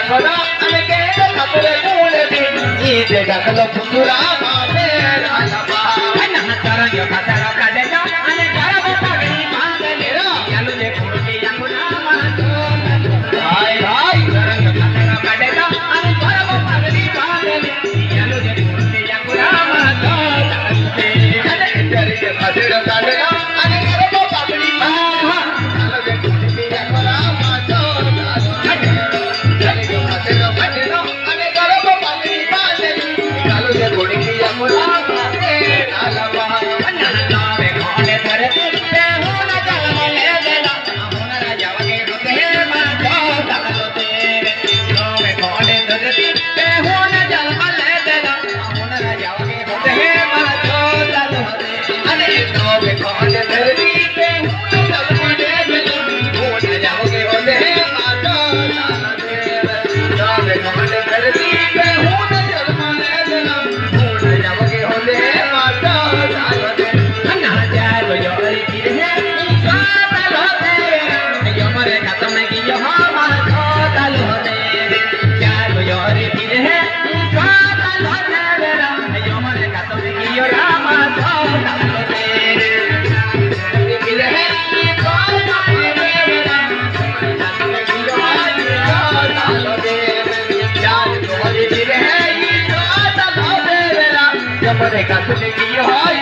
खरा आणि केलं खबर कोणती इथे टाकलं पुतुरा बाबे रालबा तरंग खातर काढला आणि गरब पगडी बांधले यालू जे कोणती याकुला मातो हाय हाय तरंग खातर काढला आणि गरब पगडी बांधले यालू जे कोणती याकुला मातो आणि तरंग खातर काढला आणि गरब पगडी बांधले यालू जे कोणती याकुला मातो तरंग खातर काढला आणि गरब पगडी बांधले यालू जे कोणती याकुला जमरे का तुझे की हाय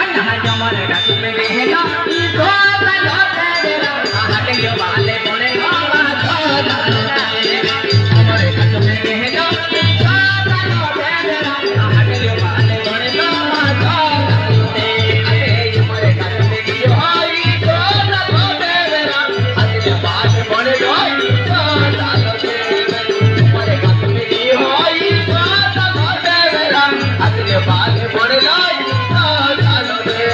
अन्ना जमरे का तुझे हेला ई तो तलो तेरा हटे यो वाले बोले मामा तो जमरे का तुझे हेला ई तो तलो तेरा हटे यो वाले बोले मामा तो जमरे का तुझे की हाय तो तलो तेरा हटे यो वाले बोले जमरे का तुझे की हाय बाल बड़े लाई डालो दे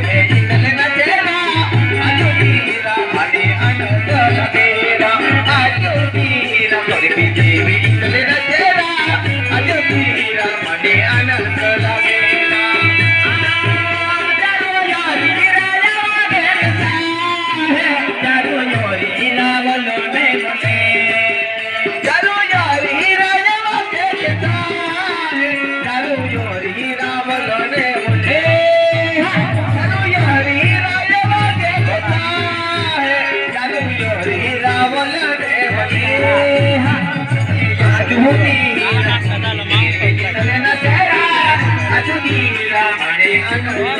Thank you. म्हणे